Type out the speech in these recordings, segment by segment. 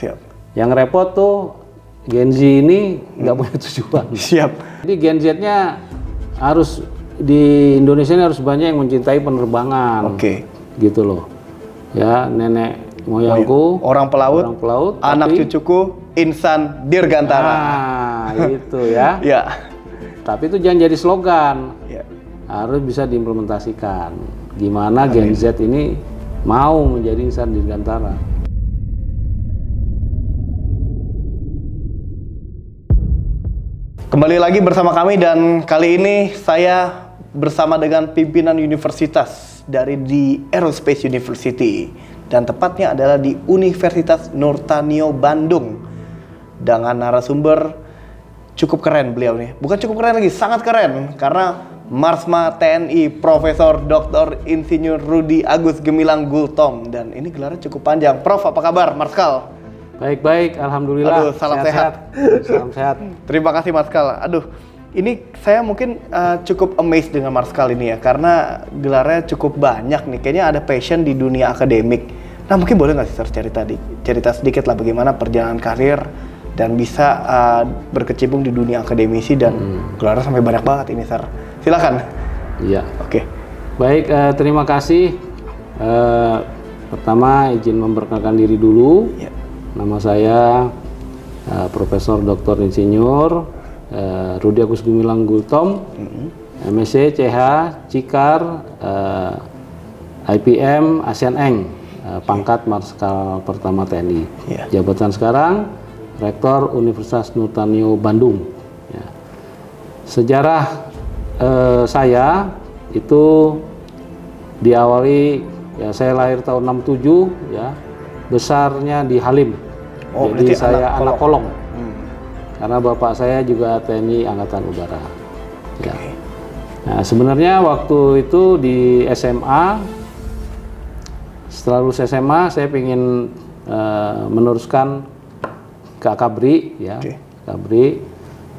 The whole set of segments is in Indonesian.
Siap. Yang repot tuh Gen Z ini nggak punya tujuan. Siap. Jadi Gen Z-nya harus di Indonesia ini harus banyak yang mencintai penerbangan. Oke. Gitu loh. Ya, nenek moyangku orang pelaut, anak tapi, cucuku insan dirgantara. Itu ya. Ya. Tapi itu jangan jadi slogan. Ya. Harus bisa diimplementasikan. Gimana Gen Z ini mau menjadi insan dirgantara. Kembali lagi bersama kami dan kali ini saya bersama dengan pimpinan universitas dari di Aerospace University dan tepatnya adalah di Universitas Nurtanio Bandung dengan narasumber cukup keren beliau nih. Bukan cukup keren lagi, sangat keren karena Marsma TNI Profesor Dr. Insinyur Rudi Agus Gemilang Gultom dan ini gelarnya cukup panjang. Prof, apa kabar Marskal? Baik-baik, alhamdulillah. Aduh, salam sehat. Salam sehat. Terima kasih Marskal. Aduh, ini saya mungkin cukup amazed dengan Marskal ini ya, karena gelarnya cukup banyak nih. Kayaknya ada passion di dunia akademik. Nah, mungkin boleh nggak sih Sir cerita sedikit lah bagaimana perjalanan karir dan bisa berkecimpung di dunia akademisi dan gelarnya sampai banyak banget ini Sir. Silakan. Iya. Oke. Baik, terima kasih. Pertama izin memperkenalkan diri dulu. Ya. Nama saya Profesor Dr. Insinyur Rudi Agus Gemilang Gultom, MSc, CH, Cikar, IPM, ASEAN Eng, pangkat Marskal Pertama TNI. Yeah. Jabatan sekarang Rektor Universitas Nurtanio Bandung. Ya. Sejarah saya itu diawali, ya saya lahir tahun 67, ya. Besarnya di Halim, Oh, jadi saya anak kolong. Hmm. Karena bapak saya juga TNI Angkatan Udara. Ya. Okay. Nah, sebenarnya waktu itu di SMA, setelah lulus SMA, saya ingin meneruskan ke Akabri, ya, Okay. Akabri.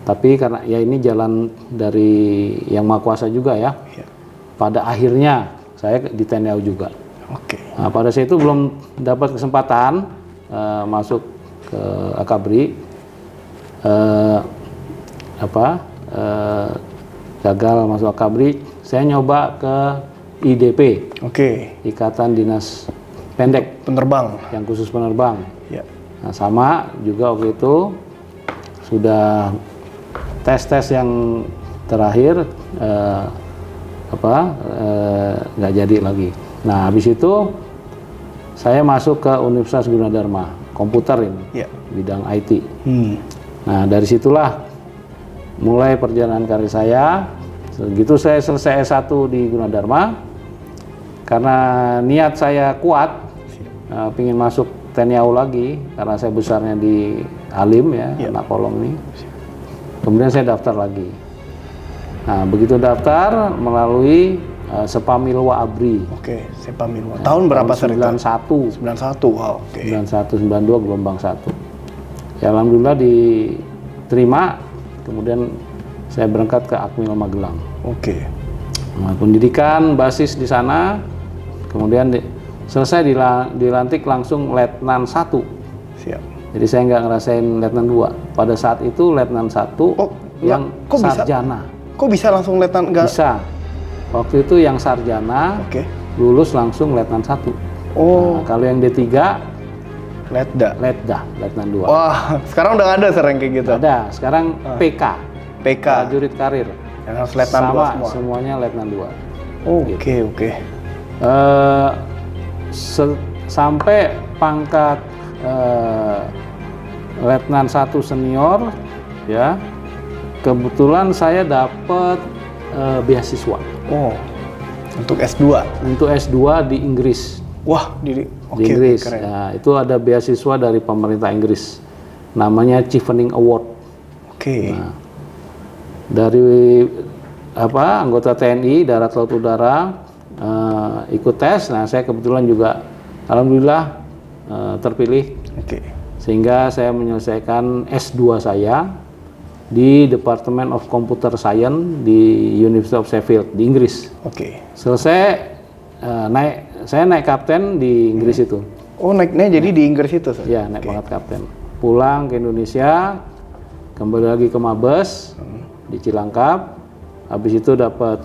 Tapi karena ya ini jalan dari Yang Maha Kuasa juga ya. Yeah. Pada Pada akhirnya saya di TNI AU juga. Oke. Nah, pada saat itu belum dapat kesempatan masuk ke Akabri, gagal masuk Akabri, saya nyoba ke IDP, Oke. Ikatan Dinas Pendek, Penerbang. yang khusus penerbang. Ya. Nah, sama juga waktu itu sudah tes yang terakhir nggak jadi lagi. Nah, habis itu saya masuk ke Universitas Gunadarma, komputer ini, Ya. bidang IT. Hmm. Nah, dari situlah mulai perjalanan karir saya. Segitu saya selesai S1 di Gunadarma, karena niat saya kuat, pingin masuk TNI AU lagi, karena saya besarnya di Halim ya, anak kolong ini. Kemudian saya daftar lagi. Nah, begitu daftar melalui Sepamilwa Abri. Oke, Sepamilwa. Tahun berapa Sir? 91. 91. Wow, oke. 91 92 gelombang 1. Ya, alhamdulillah diterima. Kemudian saya berangkat ke Akmil Magelang. Oke. Nah, pendidikan basis di sana. Kemudian selesai dilantik langsung Letnan 1. Siap. Jadi saya nggak ngerasain Letnan 2. Pada saat itu Letnan 1 yang kok bisa? sarjana. Kok bisa langsung letnan enggak? Bisa. Waktu itu yang sarjana Oke. lulus langsung Letnan 1. Oh, Nah, kalau yang D3 letda. Letnan 2. Wah, sekarang udah nggak ada Sir yang kayak gitu. Ada, sekarang PK, PK. prajurit karir. Yang harus letnan 2 Sama, semua. semuanya Letnan 2. Oke, oke. Sampai pangkat Letnan 1 senior, ya, kebetulan saya dapat beasiswa Oh, untuk S2. untuk S2 di Inggris. Wah, Di oke, Inggris. keren. Nah, itu ada beasiswa dari pemerintah Inggris. Namanya Chevening Award. Oke. Nah, dari anggota TNI Darat Laut Udara ikut tes. Nah, saya kebetulan juga alhamdulillah terpilih, Oke. sehingga saya menyelesaikan S2 saya di Department of Computer Science di University of Sheffield di Inggris. Oke. Selesai saya naik kapten di Inggris itu. Oh, naiknya jadi di Inggris itu, Sir? Ya, naik pangkat kapten. Pulang ke Indonesia, kembali lagi ke Mabes di Cilangkap. Habis itu dapat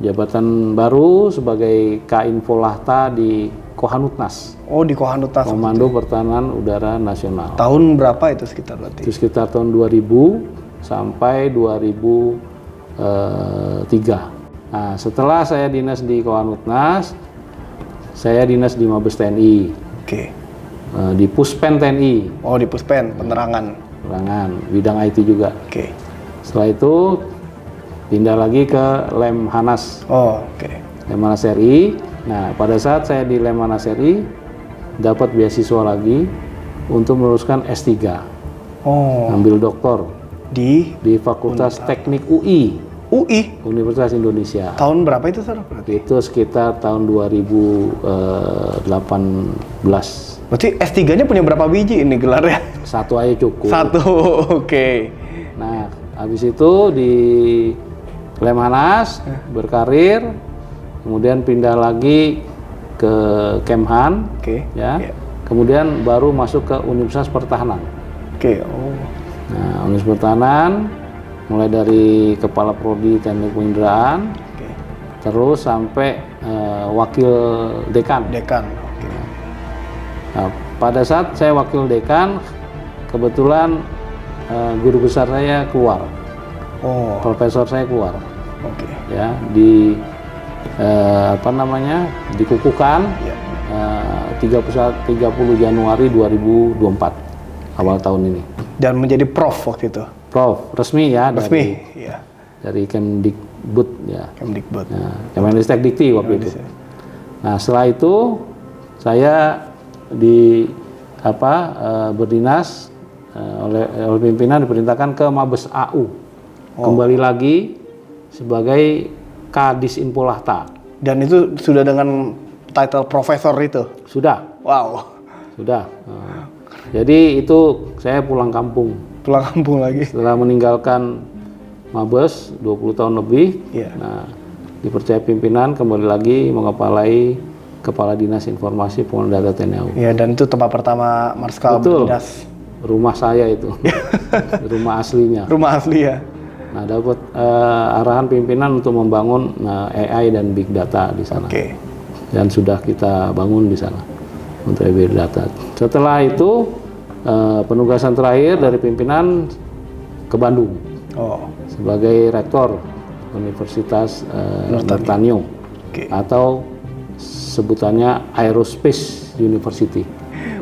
jabatan baru sebagai K-Info Lahta di Kohanutnas, Oh, di Kohanutnas. Komando Pertahanan Udara Nasional. Tahun berapa itu sekitar berarti? Itu sekitar tahun 2000 sampai 2003. Nah, setelah saya dinas di Kohanutnas, saya dinas di Mabes TNI, Oke. di Puspen TNI, Oh, di Puspen, penerangan. penerangan, bidang IT juga. Oke. Setelah itu pindah lagi ke Lemhanas, Oh, oke. Lemhanas RI. Nah, pada saat saya di Lemhanas RI, dapat beasiswa lagi untuk meneruskan S3, Oh, ambil doktor di di Fakultas Teknik UI, UI. Universitas Indonesia. Tahun berapa itu, Sir? Berarti? Itu sekitar tahun 2018. Berarti S3-nya punya berapa biji ini gelarnya? Satu aja cukup. Satu, oke. Nah, habis itu di Lemhanas berkarir, kemudian pindah lagi ke Kemhan, Oke. ya. Iya. Kemudian baru masuk ke Universitas Pertahanan. Oke, oh. Nah, Universitas Pertahanan mulai dari Kepala Prodi Teknik Penginderaan, Oke. terus sampai Wakil Dekan. Dekan. Oke. Nah, pada saat saya Wakil Dekan, kebetulan guru besar saya keluar, Oh, profesor saya keluar, oke. ya di dikukuhkan Ya. 30 Januari 2024 awal tahun ini. Dan menjadi prof waktu itu. Prof resmi ya Resmi, iya. dari Kemdikbud ya. Kemdikbud. Nah, Kemenristek Dikti waktu itu. Nah, setelah itu saya berdinas oleh pimpinan diperintahkan ke Mabes AU. Kembali lagi sebagai Kadis Info Lahta. Dan itu sudah dengan title profesor itu. Sudah. Wow. Sudah. Jadi itu saya pulang kampung Pulang kampung lagi. setelah meninggalkan Mabes 20 tahun lebih. Iya. Nah, dipercaya pimpinan kembali lagi mengepalai Kepala Dinas Informasi Pengelolaan Data TNI AU. Iya, dan itu tempat pertama Marskal Betul. berdinas. Rumah saya itu. Rumah aslinya. Rumah asli ya. Nah, dapat arahan pimpinan untuk membangun AI dan Big Data di sana. Oke. Dan sudah kita bangun di sana untuk Big Data. Setelah itu penugasan terakhir dari pimpinan ke Bandung Oh, sebagai rektor Universitas Nurtanio oke. atau sebutannya Aerospace University.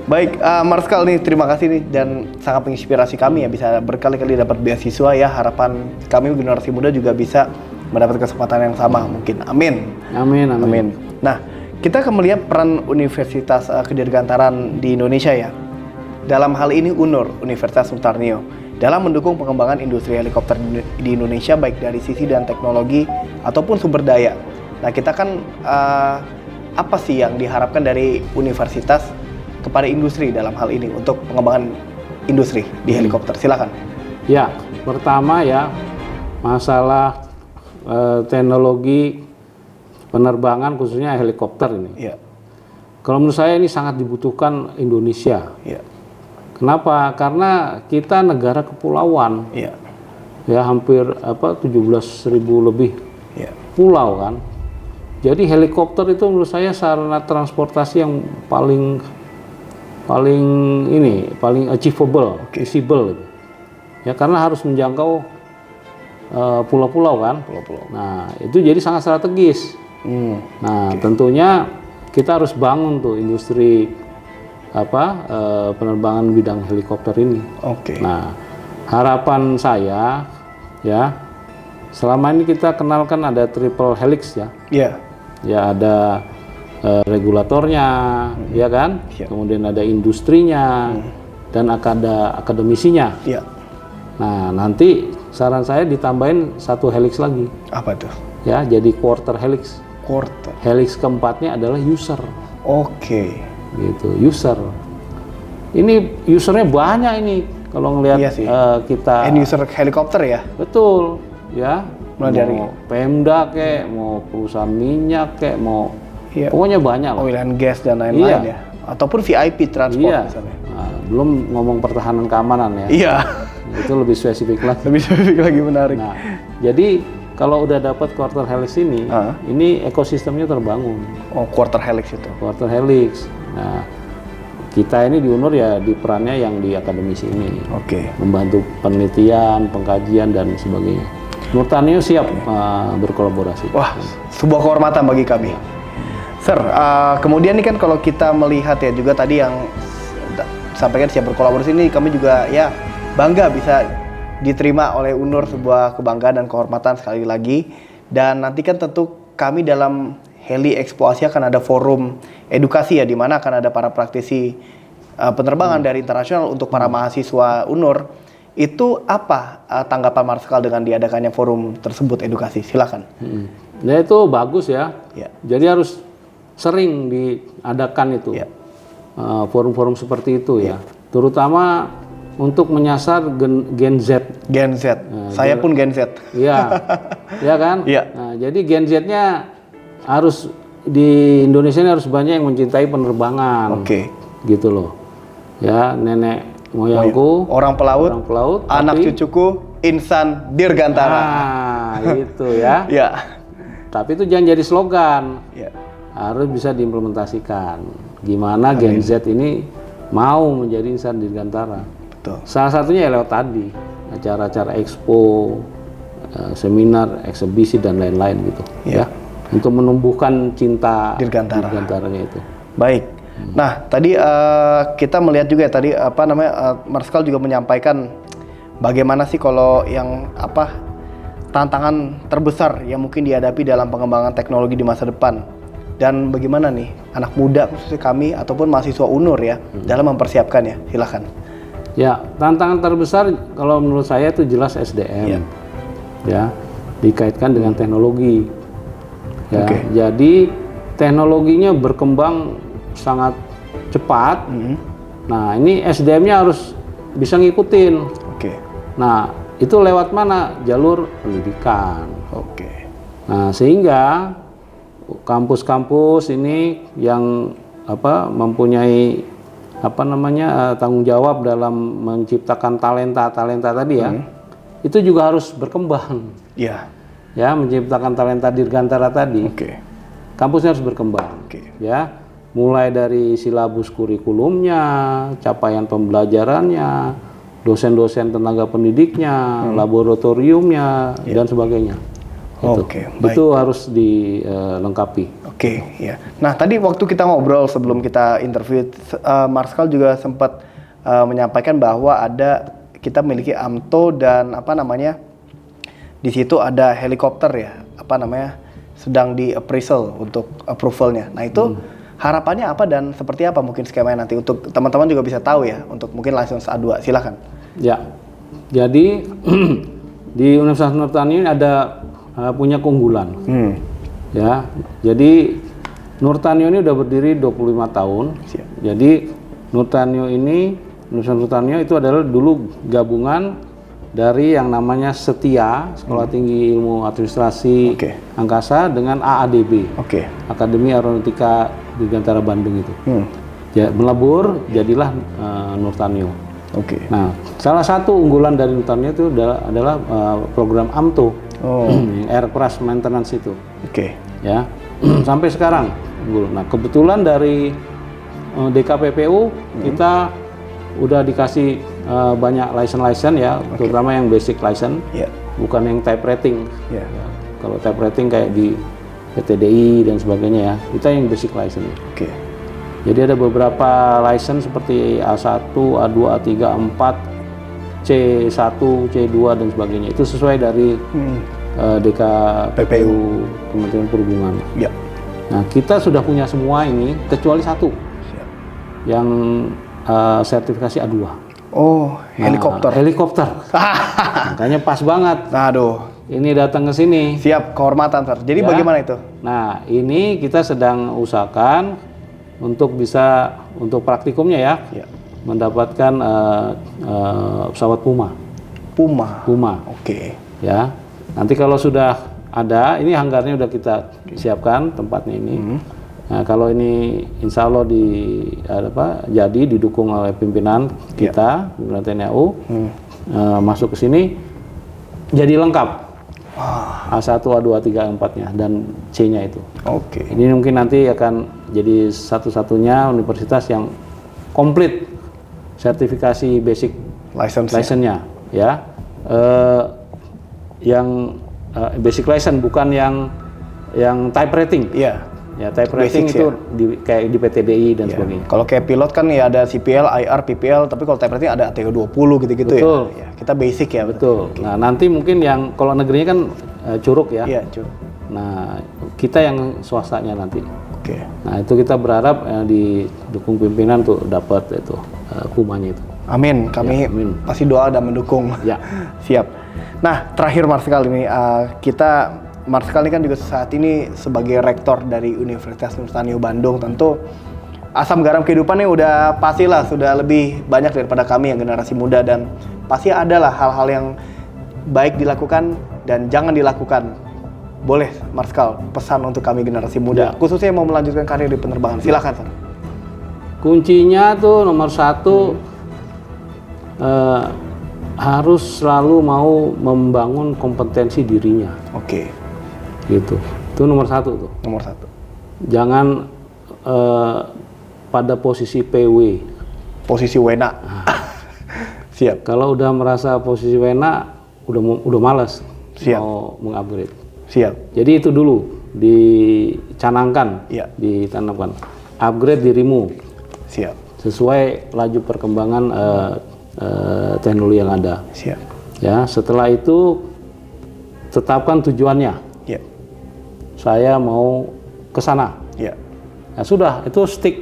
Baik, Marskal nih, terima kasih nih dan sangat menginspirasi kami ya, bisa berkali-kali dapat beasiswa ya. Harapan kami generasi muda juga bisa mendapat kesempatan yang sama mungkin. Amin. Amin, amin. Amin. Nah, kita akan melihat peran Universitas Kedirgantaran di Indonesia ya. Dalam hal ini UNUR, Universitas Nurtanio, dalam mendukung pengembangan industri helikopter di Indonesia baik dari sisi dan teknologi ataupun sumber daya. Nah, kita kan apa sih yang diharapkan dari universitas kepada industri dalam hal ini untuk pengembangan industri di helikopter? Silakan. Ya, pertama ya masalah teknologi penerbangan khususnya helikopter ini. Iya. Kalau menurut saya ini sangat dibutuhkan Indonesia. Iya. Kenapa? Karena kita negara kepulauan. Iya. Ya hampir 17.000 lebih Iya. pulau kan. Jadi helikopter itu menurut saya sarana transportasi yang paling achievable, feasible. Ya karena harus menjangkau pulau-pulau kan. Pulau-pulau. Nah, itu jadi sangat strategis. Nah, tentunya kita harus bangun tuh industri penerbangan bidang helikopter ini. Oke. Nah, harapan saya ya selama ini kita kenalkan ada triple helix ya. Iya. Ya ada regulatornya, ya kan? Siap. Kemudian ada industrinya dan ada akademisinya. Iya. Nah, nanti saran saya ditambahin satu helix lagi. Apa tuh? Ya, jadi quarter helix. Quarter. Helix keempatnya adalah user. Oke. Gitu, user. Ini usernya banyak ini kalau ngelihat Iya sih. kita. End user helikopter ya? Betul, ya. Mulai Mau dari Pemda kek, mau perusahaan minyak kek, mau Iya. pokoknya banyak lah. Oil and gas dan lain-lain Iya. ya? Ataupun VIP transport Iya. misalnya. Nah, belum ngomong pertahanan keamanan ya. Iya. Itu lebih spesifik lagi. Lebih spesifik lagi, menarik. Nah, jadi kalau udah dapat quarter helix ini ekosistemnya terbangun. Oh, quarter helix itu. Quarter helix. Nah, kita ini di UNUR ya di perannya yang di akademisi ini, Oke. membantu penelitian, pengkajian dan sebagainya. Nurtanio siap berkolaborasi. Wah, sebuah kehormatan bagi kami. Sir, kemudian nih kan kalau kita melihat ya juga tadi yang sampaikan siap berkolaborasi ini, kami juga ya bangga bisa diterima oleh UNUR, sebuah kebanggaan dan kehormatan sekali lagi. Dan nanti kan tentu kami dalam Heli Expo Asia akan ada forum edukasi ya, di mana akan ada para praktisi penerbangan dari internasional untuk para mahasiswa UNUR. Itu apa tanggapan Marskal dengan diadakannya forum tersebut edukasi? Silakan. Nah itu bagus ya. Ya. Jadi harus sering diadakan itu Ya. forum-forum seperti itu ya. Terutama untuk menyasar Gen Z. Gen Z. Saya pun Gen Z. Iya, iya kan? Iya. Nah, jadi Gen Z-nya harus di Indonesia ini harus banyak yang mencintai penerbangan. Oke. Gitu loh. Ya, nenek moyangku Orang orang pelaut, pelaut, anak tapi- cucuku insan dirgantara. Nah, itu ya. Ya. Tapi itu jangan jadi slogan. Ya. Harus bisa diimplementasikan. Gimana Gen Z ini mau menjadi insan dirgantara. Betul. Salah satunya ya lewat tadi, acara-acara expo, seminar, eksebisi dan lain-lain gitu. Ya. Ya. Untuk menumbuhkan cinta Dirgantara. dirgantaranya itu. Baik. Nah, tadi kita melihat juga ya tadi Marskal juga menyampaikan bagaimana sih kalau yang tantangan terbesar yang mungkin dihadapi dalam pengembangan teknologi di masa depan, dan bagaimana nih anak muda khususnya kami ataupun mahasiswa UNUR ya dalam mempersiapkannya. Silakan. Ya, tantangan terbesar kalau menurut saya itu jelas SDM. Ya, dikaitkan dengan teknologi. Ya, Oke. jadi teknologinya berkembang sangat cepat. Nah, ini SDM-nya harus bisa ngikutin. Oke. Nah, itu lewat mana? Jalur pendidikan. Oke. Nah, sehingga kampus-kampus ini yang mempunyai tanggung jawab dalam menciptakan talenta tadi ya, itu juga harus berkembang. Ya. Ya, menciptakan talenta dirgantara tadi. Oke. Kampusnya harus berkembang. Oke. Ya, mulai dari silabus kurikulumnya, capaian pembelajarannya, dosen-dosen tenaga pendidiknya, laboratoriumnya dan sebagainya. Oke, baik. Itu harus dilengkapi. Oke, ya. Nah, tadi waktu kita ngobrol sebelum kita interview, Marskal juga sempat menyampaikan bahwa kita memiliki AMTO dan di situ ada helikopter ya, sedang di appraisal untuk approvalnya. Nah, itu harapannya apa dan seperti apa mungkin skemanya nanti untuk teman-teman juga bisa tahu ya, untuk mungkin license A2. Silakan. Ya, jadi di Universitas Nurtanio ini ada punya keunggulan. Ya, jadi Nurtanio ini udah berdiri 25 tahun. Siap. Jadi Universitas Nurtanio itu adalah dulu gabungan dari yang namanya Setia, Sekolah Tinggi Ilmu Administrasi Oke. Angkasa, dengan AADB, Oke. Akademi Aeronautika Dirgantara Bandung itu. Ya, melebur jadilah Nurtanio. Oke. Nah, salah satu unggulan dari Nurtanio itu adalah program AMTO, Aircraft Maintenance itu. Oke. Ya, sampai sekarang unggul. Nah, kebetulan dari DKPPU kita udah dikasih banyak license ya, terutama yang basic license, Ya. bukan yang type rating. Ya. Kalau type rating kayak di PTDI dan sebagainya ya, kita yang basic license. Oke. Jadi ada beberapa license seperti A1, A2, A3, A4, C1, C2 dan sebagainya. Itu sesuai dari DKPPU, Kementerian Perhubungan. Ya. Nah, kita sudah punya semua ini kecuali satu Siap. yang sertifikasi A2. Oh, Nah, helikopter. Helikopter. Makanya pas banget. Aduh. Ini datang ke sini. Siap, kehormatan, Sir. Jadi Ya. bagaimana itu? Nah, ini kita sedang usahakan untuk praktikumnya ya, mendapatkan pesawat Puma. Puma. Oke. Ya, nanti kalau sudah ada, ini hanggarnya udah kita siapkan tempatnya ini. Nah, kalau ini insya Allah jadi didukung oleh pimpinan kita, pimpinan TNI AU, masuk ke sini jadi lengkap. A1, A2, A3, A4-nya dan C-nya itu. Oke. Ini mungkin nanti akan jadi satu-satunya universitas yang komplit sertifikasi basic license-nya, ya. Yang basic license bukan yang type rating. Iya. Ya, type rating itu kayak di PTBI dan sebagainya. Kalau kayak pilot kan ya ada CPL, IR, PPL, tapi kalau type rating ada ATO 20 gitu-gitu ya. Kita basic ya. Betul. Okay. Nah, nanti mungkin yang kalau negerinya kan Curug ya. Iya, Curug. Nah, kita yang swastanya nanti. Oke. Nah, itu kita berharap didukung pimpinan tuh dapat itu hukumanya itu. Amin. Kami pasti doa dan mendukung. Ya. Siap. Nah, terakhir Marskal ini Marskal ini kan juga saat ini sebagai rektor dari Universitas Nurtanio Bandung, tentu asam garam kehidupannya udah pastilah sudah lebih banyak daripada kami yang generasi muda, dan pasti adalah hal-hal yang baik dilakukan dan jangan dilakukan. Boleh Marskal pesan untuk kami generasi muda, khususnya yang mau melanjutkan karir di penerbangan, silakan Sir. Kuncinya tuh nomor 1 harus selalu mau membangun kompetensi dirinya. Oke. Gitu. Itu nomor 1 tuh. Nomor 1. Jangan pada posisi PW. Posisi wena. Siap. Kalau udah merasa posisi wena, udah malas mau mengupgrade. Siap. Jadi itu dulu dicanangkan, ditanamkan. Upgrade dirimu. Siap. Sesuai laju perkembangan teknologi yang ada. Siap. Ya, setelah itu tetapkan tujuannya. Ya. Saya mau ke sana. Ya. Nah, sudah, itu stick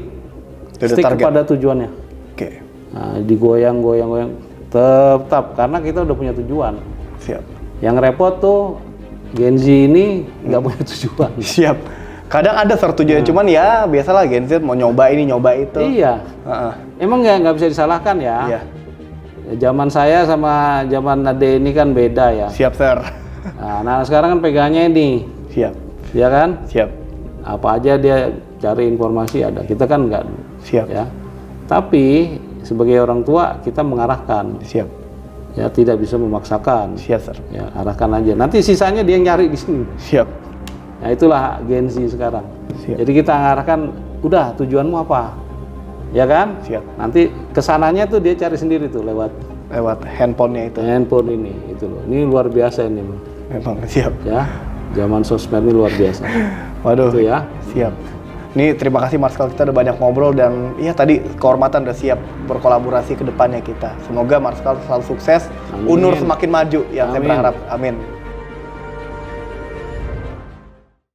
kepada tujuannya. Oke. Nah, digoyang-goyang tetap karena kita udah punya tujuan. Siap. Yang repot tuh Gen Z ini nggak punya tujuan. Siap. Kadang ada tujuan, cuman ya biasalah Gen Z mau nyoba ini nyoba itu. Iya. Emang nggak bisa disalahkan ya. Iya. Zaman saya sama zaman Ade ini kan beda ya. Siap, Sir. Nah, sekarang kan pegangnya ini. Siap. Ya kan? Siap. Apa aja dia cari informasi ada. Kita kan nggak. Siap. Ya. Tapi sebagai orang tua kita mengarahkan. Siap. Ya, tidak bisa memaksakan. Siap, Sir. Ya, arahkan aja. Nanti sisanya dia yang nyari di sini. Siap. Nah, itulah Gen Z sekarang. Siap. Jadi kita arahkan, udah tujuanmu apa? Ya kan? Siap. Nanti kesananya tuh dia cari sendiri tuh lewat handphonenya itu. Handphone ini, itu loh. Ini luar biasa ini. Memang siap. Ya, zaman sosmed ini luar biasa. Waduh. Itu ya. Siap. Ini terima kasih Marskal, kita udah banyak ngobrol dan ya tadi kehormatan udah siap berkolaborasi ke depannya kita. Semoga Marskal selalu sukses, Amin. UNUR semakin maju yang saya berharap. Amin.